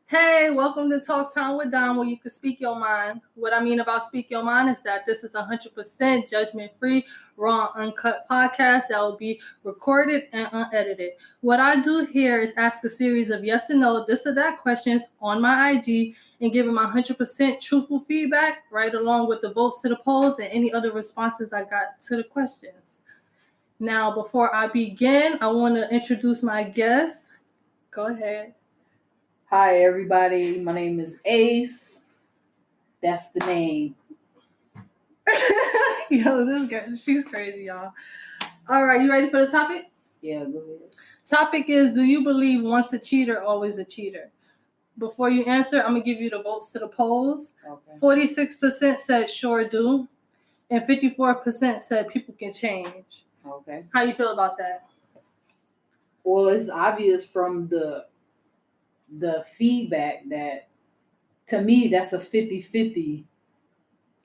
Hey, welcome to Talk Time with Don, where you can speak your mind. What I mean about speak your mind is that this is 100% judgment-free, raw, uncut podcast that will be recorded and unedited. What I do here is ask a series of yes and no, this or that questions on my IG and give them 100% truthful feedback, right along with the votes to the polls and any other responses I got to the questions. Now, before I begin, I want to introduce my guest. Go ahead. Hi, everybody. My name is Ace. That's the name. Yo, this girl, she's crazy, y'all. All right, you ready for the topic? Yeah, go ahead. Topic is, do you believe once a cheater, always a cheater? Before you answer, I'm going to give you the votes to the polls. Okay. 46% said sure do, and 54% said people can change. Okay. How you feel about that? Well, it's obvious from the feedback that, to me, that's a 50-50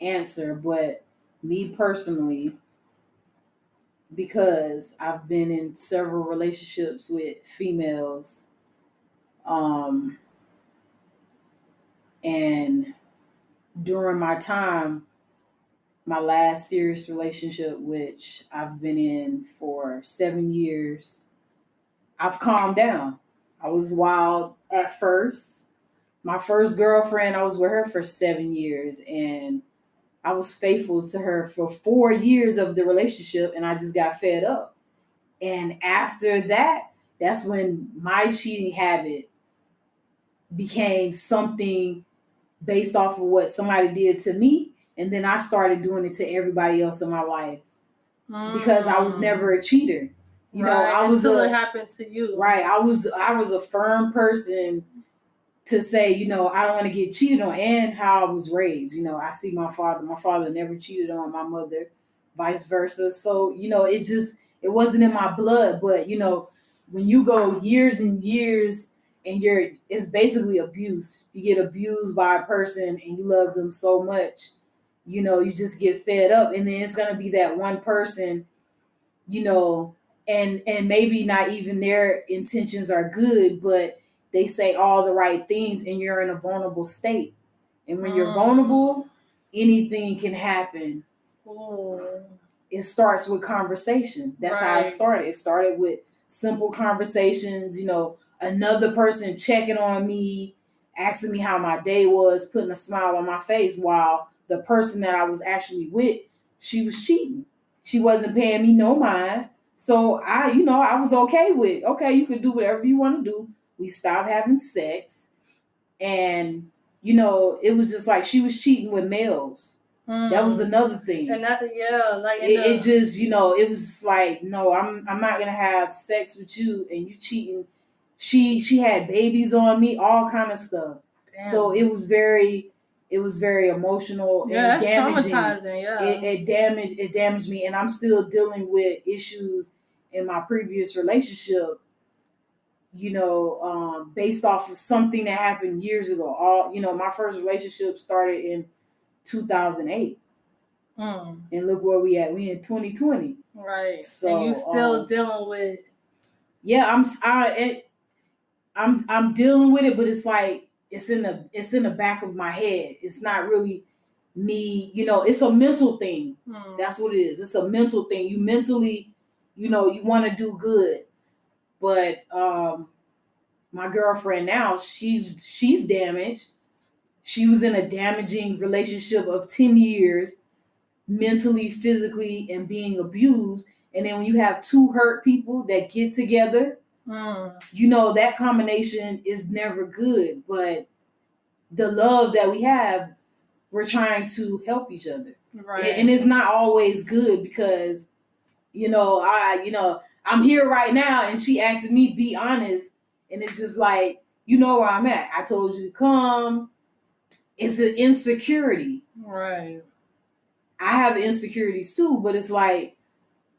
answer. But me personally, because I've been in several relationships with females, and during my time, my last serious relationship, which I've been in for 7 years, I've calmed down. I was wild at first. My first girlfriend, I was with her for 7 years, and I was faithful to her for 4 years of the relationship, and I just got fed up. And after that, that's when my cheating habit became something based off of what somebody did to me. And then I started doing it to everybody else in my life because I was never a cheater. You know, I was until it happened to you. Right. I was a firm person to say, you know, I don't want to get cheated on, and how I was raised. You know, I see my father never cheated on my mother, vice versa. So, you know, it wasn't in my blood. But, you know, when you go years and years and it's basically abuse. You get abused by a person and you love them so much, you know, you just get fed up. And then it's going to be that one person, you know, and maybe not even their intentions are good, but they say all the right things and you're in a vulnerable state. And when you're vulnerable, anything can happen. It starts with conversation. That's how it started. It started with simple conversations, you know, another person checking on me, asking me how my day was, putting a smile on my face, while the person that I was actually with, she was cheating. She wasn't paying me no mind. So I was okay with, okay, you can do whatever you want to do. We stopped having sex. And, you know, it was just like she was cheating with males. That was another thing. And that, yeah, like it just, you know, it was like, no, I'm not gonna have sex with you and you cheating. She had babies on me, all kind of stuff. Damn. So it was very emotional and damaging. Traumatizing. Yeah, it damaged me, and I'm still dealing with issues in my previous relationship. You know, based off of something that happened years ago. My first relationship started in 2008. And look where we at. We in 2020. Right. So and you still dealing with. Yeah, I'm dealing with it, but it's like it's in the back of my head. It's not really me. You know, it's a mental thing. That's what it is. It's a mental thing. You mentally, you know, you want to do good, but my girlfriend now, she's damaged. She was in a damaging relationship of 10 years. Mentally, physically, and being abused. And then when you have two hurt people that get together, you know, that combination is never good. But the love that we have, we're trying to help each other. Right. And it's not always good because, you know, I'm here right now and she asked me be honest. And it's just like, you know where I'm at. I told you to come. It's an insecurity. Right. I have insecurities too, but it's like,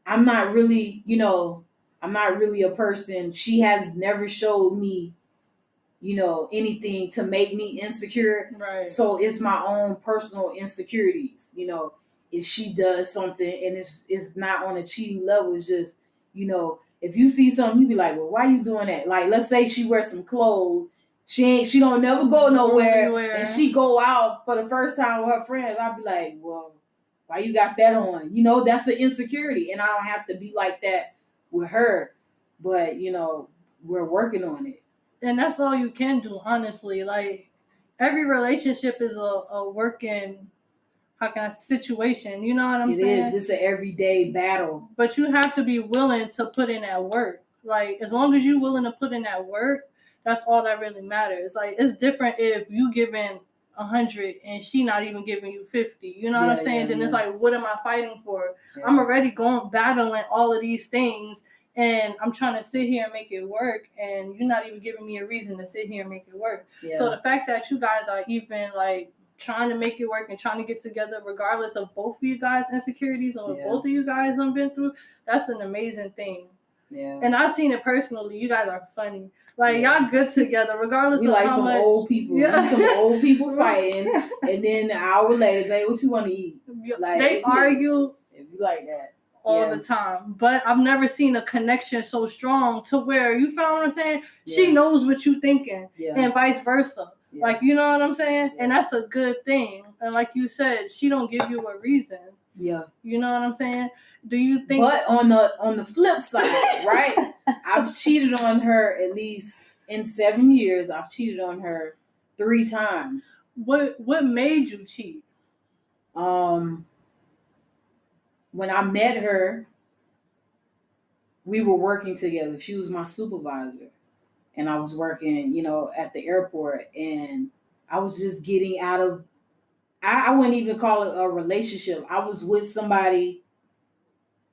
I'm not really a person. She has never showed me, you know, anything to make me insecure. Right. So it's my own personal insecurities. You know, if she does something and it's not on a cheating level, it's just, you know, if you see something, you be like, well, why are you doing that? Like, let's say she wears some clothes She don't never go nowhere, Everywhere. and she go out for the first time with her friends. I'd be like, well, why you got that on? You know, that's an insecurity, and I don't have to be like that with her. But you know, we're working on it. And that's all you can do, honestly. Like every relationship is a working, how can I, situation. You know what I'm saying? It is. It's an everyday battle. But you have to be willing to put in that work. Like as long as you're willing to put in that work, that's all that really matters. Like it's different if you giving 100 and she not even giving you 50. You know what I'm saying? Then it's like, what am I fighting for? Yeah. I'm already battling all of these things, and I'm trying to sit here and make it work, and you're not even giving me a reason to sit here and make it work. Yeah. So the fact that you guys are even like trying to make it work and trying to get together regardless of both of you guys' insecurities and what both of you guys have been through, that's an amazing thing. Yeah. And I've seen it personally. You guys are funny. Like y'all good together regardless of like how some much. Old people. Yeah. We some old people fighting, and then an hour later, babe, what you want to eat? Like they argue. If you like that. All the time, but I've never seen a connection so strong to where, you feel what I'm saying? Yeah. She knows what you thinking, and vice versa. Yeah. Like, you know what I'm saying? Yeah. And that's a good thing. And like you said, she don't give you a reason. Yeah. You know what I'm saying? Do you think? But on the flip side, right? I've cheated on her at least in 7 years. I've cheated on her 3 times. What made you cheat? When I met her, we were working together. She was my supervisor, and I was working, you know, at the airport, and I was just getting out of, I wouldn't even call it a relationship. I was with somebody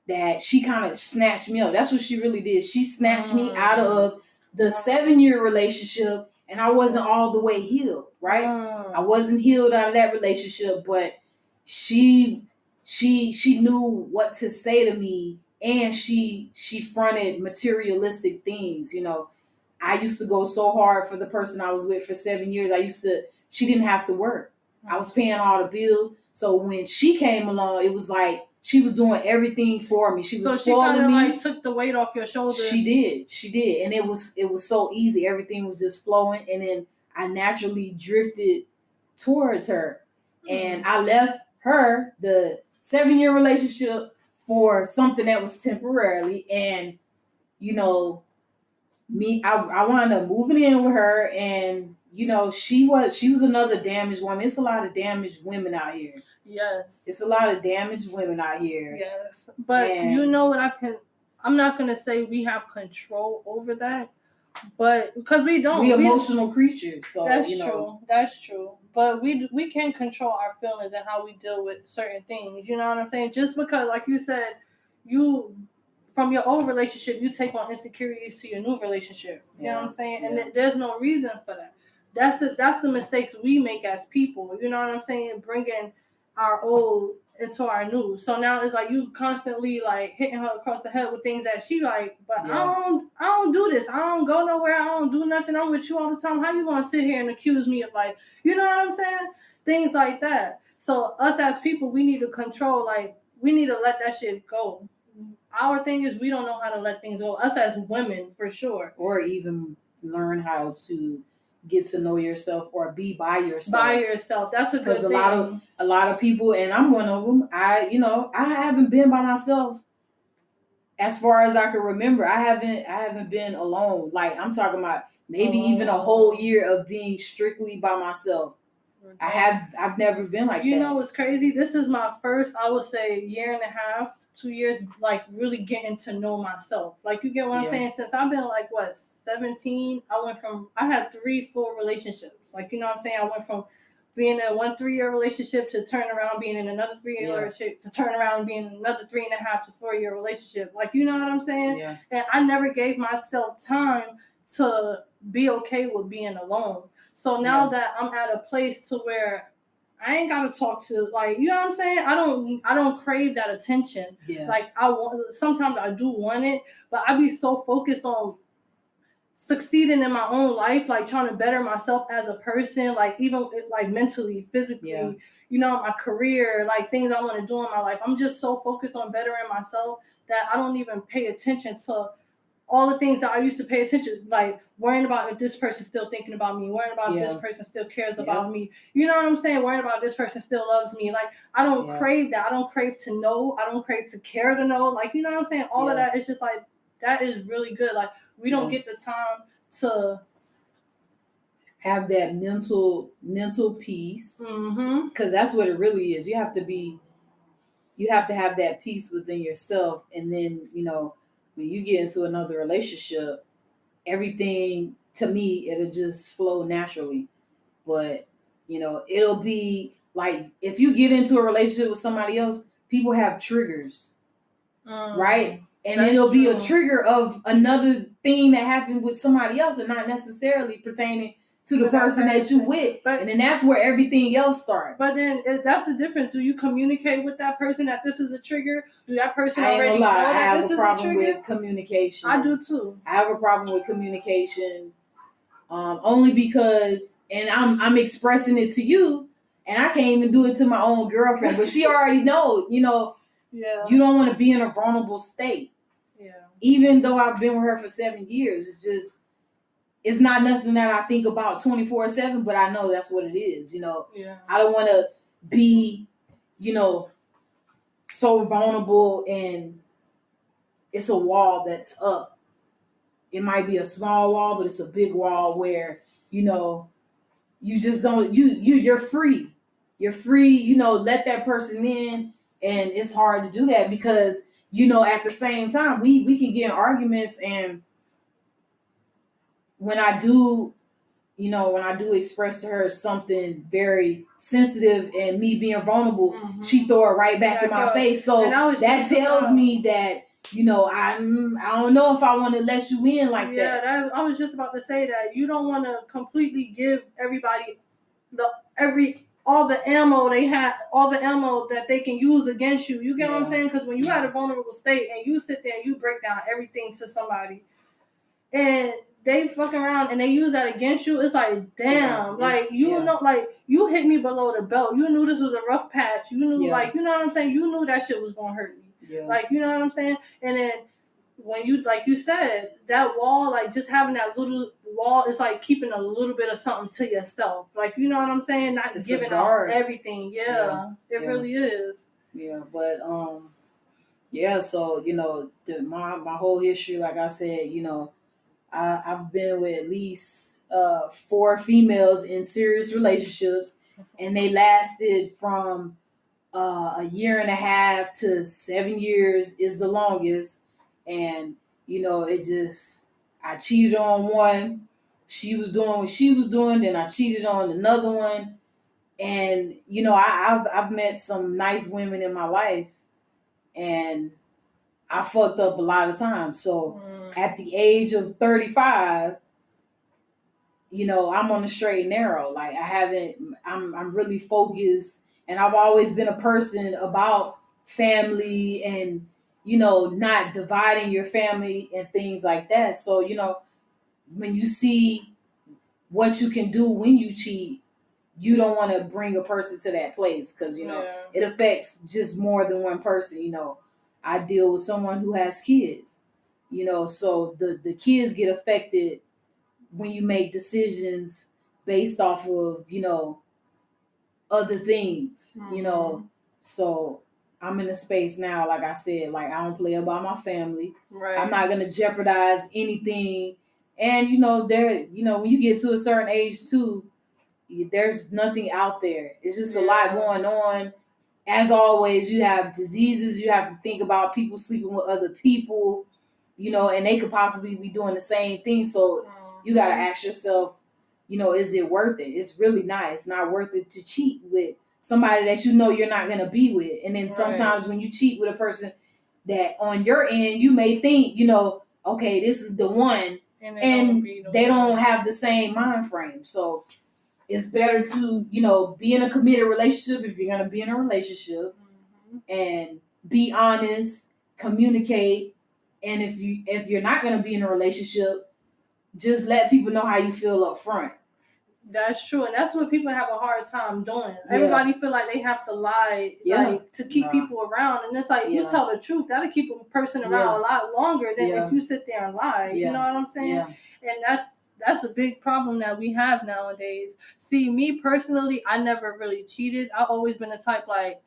that she kind of snatched me up. That's what she really did. She snatched me out of the 7-year relationship, and I wasn't all the way healed, right? I wasn't healed out of that relationship, but she knew what to say to me, and she fronted materialistic things. You know, I used to go so hard for the person I was with for 7 years. She didn't have to work. I was paying all the bills. So when she came along, it was like she was doing everything for me. She was spoiling me. Like took the weight off your shoulders. She did. And it was so easy. Everything was just flowing. And then I naturally drifted towards her. And I left her, the 7-year relationship, for something that was temporarily. And, you know, I wound up moving in with her, and, you know, she was another damaged woman. It's a lot of damaged women out here. Yes. It's a lot of damaged women out here. Yes. But you know what, I'm not going to say we have control over that, but because we don't. We emotional creatures. So that's true. That's true. But we can control our feelings and how we deal with certain things. You know what I'm saying? Just because, like you said, from your old relationship, you take on insecurities to your new relationship. You know what I'm saying? Yeah. And there's no reason for that. That's the mistakes we make as people. You know what I'm saying? Bringing our old into our new. So now it's like you constantly like hitting her across the head with things that she like, but I don't do this. I don't go nowhere. I don't do nothing. I'm with you all the time. How you gonna sit here and accuse me of, like, you know what I'm saying? Things like that. So us as people, we need to control, like, we need to let that shit go. Our thing is we don't know how to let things go. Us as women, for sure. Or even learn how to get to know yourself or be by yourself. By yourself. That's a good thing. Because a lot of people, and I'm one of them, I haven't been by myself as far as I can remember. I haven't been alone. Like, I'm talking about maybe even a whole year of being strictly by myself. I've never been like that. You know what's crazy? This is my first, I would say, 1.5 years, 2 years, like, really getting to know myself. Like, you get what I'm saying? Since I've been, like, 17, I had 3 full relationships. Like, you know what I'm saying? I went from being in one 3-year relationship to turn around being in another 3-year relationship to turn around being in another 3.5 to 4-year relationship. Like, you know what I'm saying? Yeah. And I never gave myself time to be okay with being alone. So now that I'm at a place to where I ain't gotta talk to, like, you know what I'm saying? I don't crave that attention. Yeah. Like, sometimes I do want it, but I be so focused on succeeding in my own life, like trying to better myself as a person, like even like mentally, physically, you know, my career, like things I want to do in my life. I'm just so focused on bettering myself that I don't even pay attention to all the things that I used to pay attention, like worrying about if this person's still thinking about me, worrying about if this person still cares about me. You know what I'm saying? Worrying about if this person still loves me. Like, I don't crave that. I don't crave to know. I don't crave to care to know. Like, you know what I'm saying? All of that is just like, that is really good. Like, we don't get the time to have that mental peace, because that's what it really is. You have to have that peace within yourself, and then, you know, when you get into another relationship, everything, to me, it'll just flow naturally. But, you know, it'll be like, if you get into a relationship with somebody else, people have triggers, right? And it'll be a trigger of another thing that happened with somebody else, and not necessarily pertaining to the person that you with. And then that's where everything else starts. But then that's the difference. Do you communicate with that person that this is a trigger? Do that person already know that this is a trigger? I have a problem with communication. I do too. I have a problem with communication, only because, and I'm expressing it to you, and I can't even do it to my own girlfriend, but she already knows, you know, you don't want to be in a vulnerable state. Yeah. Even though I've been with her for 7 years, it's not nothing that I think about 24/7, but I know that's what it is. You know, I don't want to be, you know, so vulnerable, and it's a wall that's up. It might be a small wall, but it's a big wall where, you know, you just don't, you're free. You're free, you know, let that person in, and it's hard to do that because, you know, at the same time, we can get in arguments, and when I do express to her something very sensitive and me being vulnerable, she throw it right back in my face. So that tells me that, you know, I don't know if I want to let you in like that. Yeah, I was just about to say that. You don't want to completely give everybody all the ammo they have, all the ammo that they can use against you. You get what I'm saying? Because when you had a vulnerable state and you sit there and you break down everything to somebody, and they fucking around and they use that against you, it's like, damn, like, you know, like, you hit me below the belt. You knew this was a rough patch. You knew, like, you know what I'm saying? You knew that shit was going to hurt me. Yeah. Like, you know what I'm saying? And then when you, like you said, that wall, like, just having that little wall is like keeping a little bit of something to yourself. Like, you know what I'm saying? Not giving out everything. It really is. Yeah, but, so, you know, my whole history, like I said, you know, I've been with at least 4 females in serious relationships, and they lasted from a year and a half to 7 years is the longest. And, you know, I cheated on one. She was doing what she was doing, then I cheated on another one. And, you know, I've met some nice women in my life, and I fucked up a lot of times. So at the age of 35, you know, I'm on the straight and narrow. Like, I'm really focused, and I've always been a person about family and, you know, not dividing your family and things like that. So, you know, when you see what you can do when you cheat, you don't want to bring a person to that place, because, you know, it affects just more than one person. You know, I deal with someone who has kids, you know, so the kids get affected when you make decisions based off of, you know, other things, you know. So I'm in a space now, like I said, like, I don't play about my family. Right. I'm not going to jeopardize anything. And, you know, when you get to a certain age too, there's nothing out there. It's just a lot going on. As always, you have diseases. You have to think about people sleeping with other people, you know, and they could possibly be doing the same thing. So you got to ask yourself, you know, is it worth it? It's really not. It's not worth it to cheat with somebody that you know you're not going to be with. And then sometimes when you cheat with a person that on your end, you may think, you know, okay, this is the one, and they don't have the same mind frame. So it's better to, you know, be in a committed relationship if you're going to be in a relationship, and be honest, communicate. And if you're not going to be in a relationship, just let people know how you feel up front. That's true, and that's what people have a hard time doing. Everybody feel like they have to lie, like to keep people around, and it's like you tell the truth, that'll keep a person around a lot longer than if you sit there and lie. You know what I'm saying? And that's a big problem that we have nowadays. See, me personally, I never really cheated. I've always been the type like,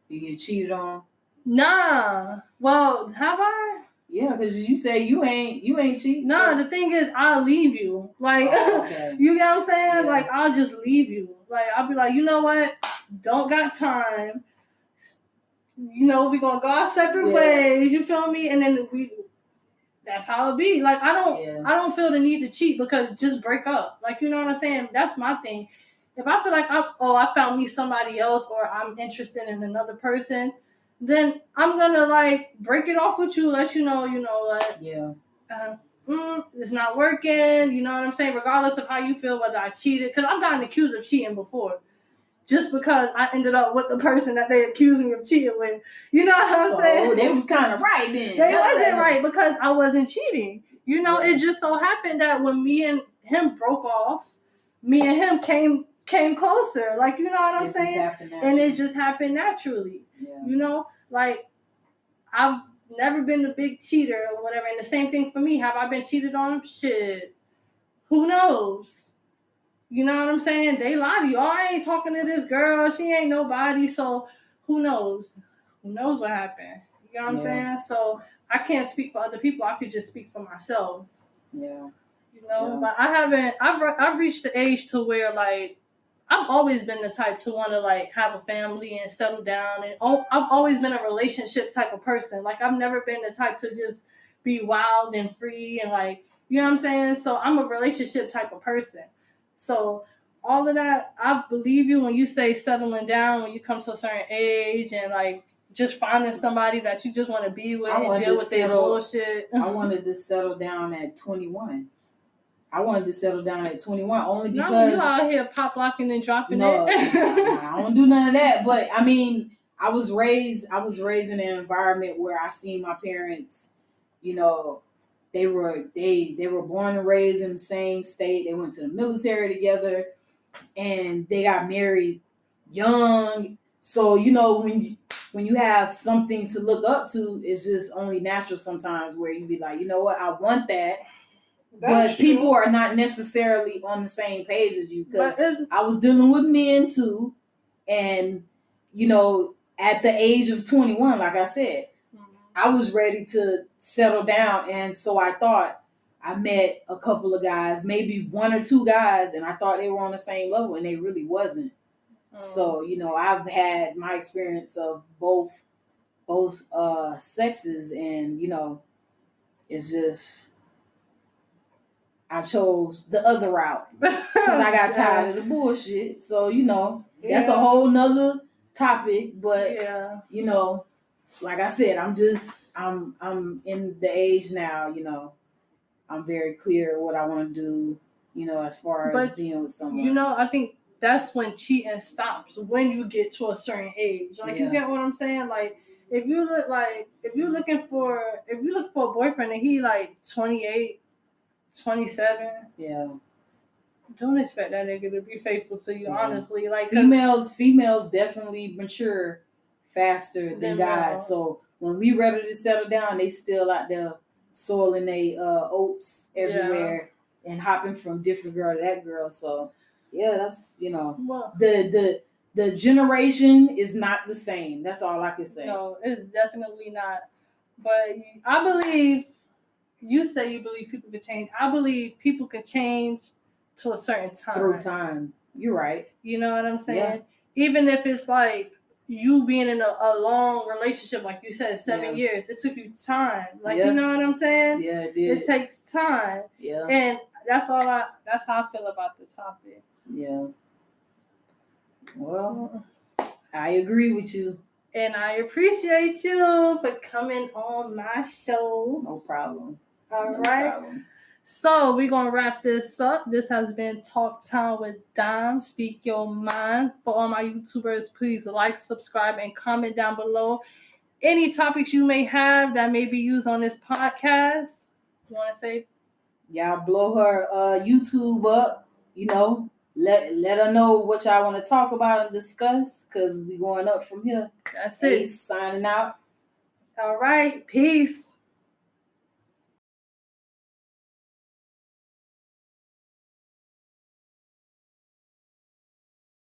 you get cheated on. Nah. Well, have I? Yeah, because you say you ain't cheating. No, the thing is, I'll leave you. Like, you get what I'm saying? Yeah. Like, I'll just leave you. Like, I'll be like, you know what? Don't got time. You know, we gonna go our separate ways. You feel me? And then that's how it be. Like, I don't feel the need to cheat because just break up. Like, you know what I'm saying? That's my thing. If I feel like I found me somebody else or I'm interested in another person, then I'm gonna like break it off with you, let you know what? Yeah. It's not working. You know what I'm saying? Regardless of how you feel, whether I cheated, because I've gotten accused of cheating before, just because I ended up with the person that they accused me of cheating with. You know what I'm saying? They was kind of right then. They wasn't right because I wasn't cheating. You know, it just so happened that when me and him broke off, me and him came closer. Like, you know what I'm saying? And it just happened naturally. Yeah. You know, like I've never been a big cheater or whatever. And the same thing for me. Have I been cheated on? Shit. Who knows? You know what I'm saying? They lie to you. Oh, I ain't talking to this girl. She ain't nobody. So who knows? Who knows what happened? You know what I'm saying? So I can't speak for other people. I could just speak for myself. Yeah. You know, but I've reached the age to where like, I've always been the type to want to like have a family and settle down, and I've always been a relationship type of person. Like I've never been the type to just be wild and free and like, you know what I'm saying? So I'm a relationship type of person. So all of that, I believe you when you say settling down when you come to a certain age and like just finding somebody that you just want to be with and deal with their bullshit. I wanted to settle down at 21. I wanted to settle down at 21 only because you out here pop locking and dropping it. I don't do none of that. But I mean, I was raised in an environment where I seen my parents, you know, they were born and raised in the same state. They went to the military together and they got married young. So, you know, when you have something to look up to, it's just only natural sometimes where you be like, you know what, I want that. But people are not necessarily on the same page as you because I was dealing with men too. And, you know, at the age of 21, like I said, I was ready to settle down. And so I thought I met a couple of guys, maybe one or two guys, and I thought they were on the same level and they really wasn't. So, you know, I've had my experience of both sexes and, you know, it's just... I chose the other route because I got tired of the bullshit. So, you know, that's a whole nother topic. But, you know, like I said, I'm in the age now, you know, I'm very clear what I want to do, you know, as far as being with someone. You know, I think that's when cheating stops, when you get to a certain age. Like, you get what I'm saying? Like, if you look for a boyfriend and he like 28, 27. Yeah. Don't expect that nigga to be faithful to you, honestly. Like females definitely mature faster than guys. So when we ready to settle down, they still out there soiling they oats everywhere and hopping from different girl to that girl. So that's, you know, the generation is not the same. That's all I can say. No, it's definitely not. But I believe. You say you believe people can change. I believe people can change to a certain time. Through time. You're right. You know what I'm saying? Yeah. Even if it's like you being in a long relationship, like you said, 7 years, it took you time. Like, you know what I'm saying? Yeah, it did. It takes time. Yeah. And that's how I feel about the topic. Yeah. Well, I agree with you. And I appreciate you for coming on my show. No problem. All right. So we're going to wrap this up. This has been Talk Time with Dom. Speak your mind. For all my YouTubers, please like, subscribe, and comment down below any topics you may have that may be used on this podcast. You want to say? Y'all blow her YouTube up. let her know what y'all want to talk about and discuss, because we going up from here. That's it. Ace signing out. All right. Peace.